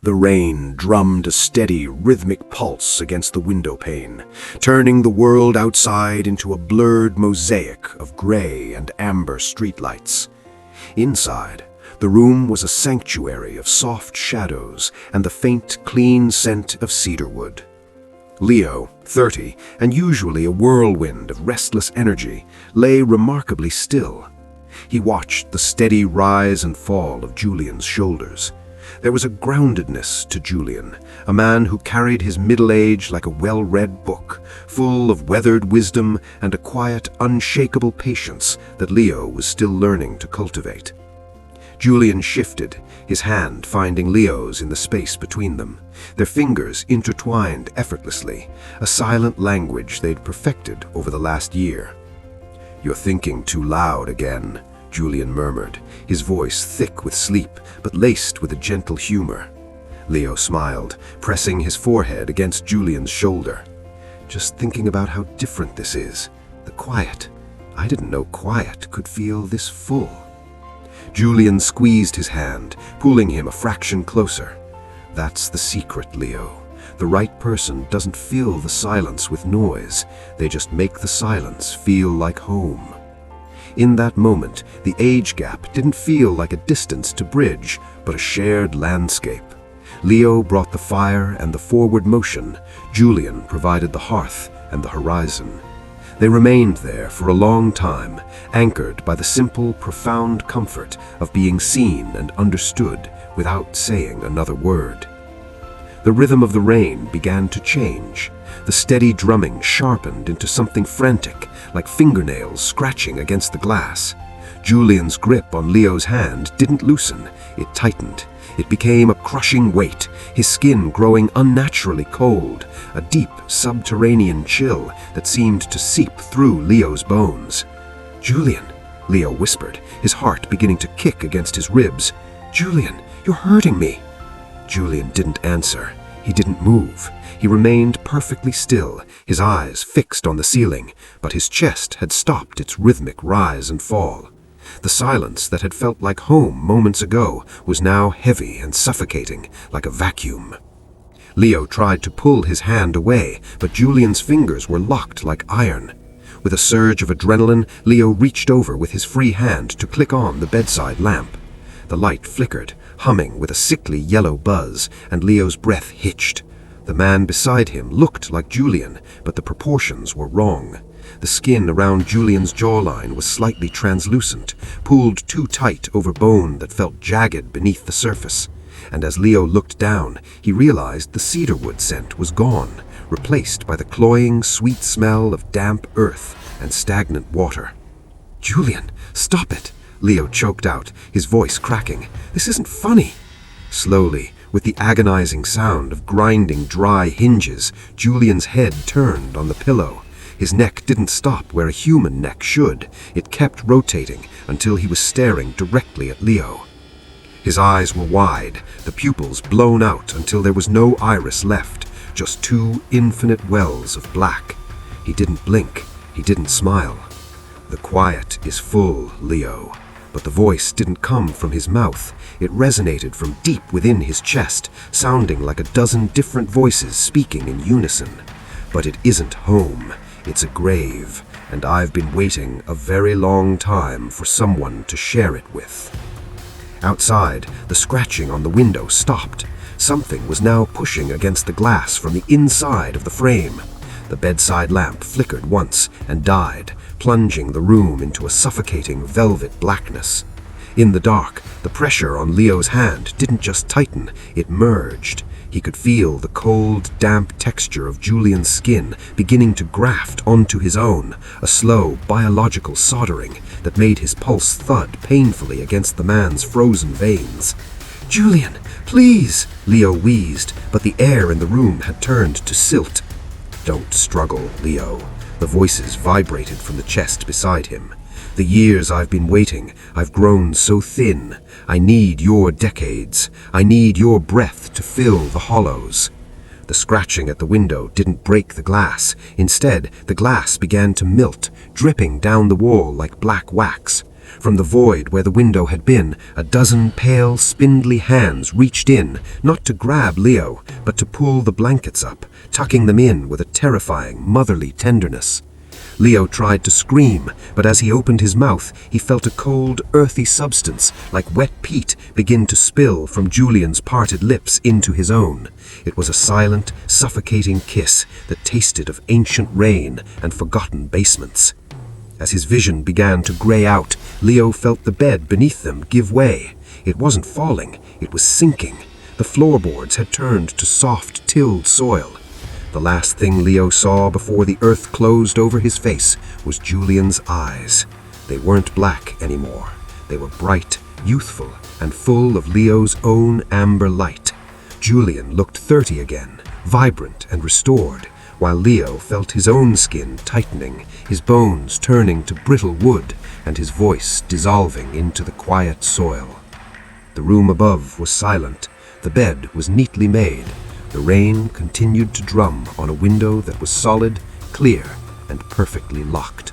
The rain drummed a steady, rhythmic pulse against the window pane, turning the world outside into a blurred mosaic of gray and amber streetlights. Inside, the room was a sanctuary of soft shadows and the faint, clean scent of cedarwood. Leo, 30, and usually a whirlwind of restless energy, lay remarkably still. He watched the steady rise and fall of Julian's shoulders. There was a groundedness to Julian, a man who carried his middle age like a well-read book, full of weathered wisdom and a quiet, unshakable patience that Leo was still learning to cultivate. Julian shifted, his hand finding Leo's in the space between them, their fingers intertwined effortlessly, a silent language they'd perfected over the last year. "You're thinking too loud again," Julian murmured, his voice thick with sleep but laced with a gentle humor. Leo smiled, pressing his forehead against Julian's shoulder. "Just thinking about how different this is. The quiet. I didn't know quiet could feel this full." Julian squeezed his hand, pulling him a fraction closer. "That's the secret, Leo. The right person doesn't fill the silence with noise. They just make the silence feel like home." In that moment, the age gap didn't feel like a distance to bridge, but a shared landscape. Leo brought the fire and the forward motion. Julian provided the hearth and the horizon. They remained there for a long time, anchored by the simple, profound comfort of being seen and understood without saying another word. The rhythm of the rain began to change. The steady drumming sharpened into something frantic, like fingernails scratching against the glass. Julian's grip on Leo's hand didn't loosen, it tightened. It became a crushing weight, his skin growing unnaturally cold, a deep subterranean chill that seemed to seep through Leo's bones. "Julian," Leo whispered, his heart beginning to kick against his ribs. "Julian, you're hurting me." Julian didn't answer. He didn't move. He remained perfectly still, his eyes fixed on the ceiling, but his chest had stopped its rhythmic rise and fall. The silence that had felt like home moments ago was now heavy and suffocating, like a vacuum. Leo tried to pull his hand away, but Julian's fingers were locked like iron. With a surge of adrenaline, Leo reached over with his free hand to click on the bedside lamp. The light flickered, humming with a sickly yellow buzz, and Leo's breath hitched. The man beside him looked like Julian, but the proportions were wrong. The skin around Julian's jawline was slightly translucent, pulled too tight over bone that felt jagged beneath the surface. And as Leo looked down, he realized the cedarwood scent was gone, replaced by the cloying, sweet smell of damp earth and stagnant water. "Julian, stop it!" Leo choked out, his voice cracking. "This isn't funny." Slowly, with the agonizing sound of grinding dry hinges, Julian's head turned on the pillow. His neck didn't stop where a human neck should. It kept rotating until he was staring directly at Leo. His eyes were wide, the pupils blown out until there was no iris left, just two infinite wells of black. He didn't blink. He didn't smile. "The quiet is full, Leo." But the voice didn't come from his mouth. It resonated from deep within his chest, sounding like a dozen different voices speaking in unison. "But it isn't home. It's a grave, and I've been waiting a very long time for someone to share it with." Outside, the scratching on the window stopped. Something was now pushing against the glass from the inside of the frame. The bedside lamp flickered once and died, plunging the room into a suffocating velvet blackness. In the dark, the pressure on Leo's hand didn't just tighten, it merged. He could feel the cold, damp texture of Julian's skin beginning to graft onto his own, a slow, biological soldering that made his pulse thud painfully against the man's frozen veins. "Julian, please!" Leo wheezed, but the air in the room had turned to silt. "Don't struggle, Leo." The voices vibrated from the chest beside him. "The years I've been waiting, I've grown so thin. I need your decades. I need your breath to fill the hollows." The scratching at the window didn't break the glass. Instead, the glass began to melt, dripping down the wall like black wax. From the void where the window had been, a dozen pale, spindly hands reached in, not to grab Leo, but to pull the blankets up, tucking them in with a terrifying, motherly tenderness. Leo tried to scream, but as he opened his mouth, he felt a cold, earthy substance, like wet peat, begin to spill from Julian's parted lips into his own. It was a silent, suffocating kiss that tasted of ancient rain and forgotten basements. As his vision began to gray out, Leo felt the bed beneath them give way. It wasn't falling, it was sinking. The floorboards had turned to soft, tilled soil. The last thing Leo saw before the earth closed over his face was Julian's eyes. They weren't black anymore. They were bright, youthful, and full of Leo's own amber light. Julian looked 30 again, vibrant and restored, while Leo felt his own skin tightening, his bones turning to brittle wood, and his voice dissolving into the quiet soil. The room above was silent. The bed was neatly made. The rain continued to drum on a window that was solid, clear, and perfectly locked.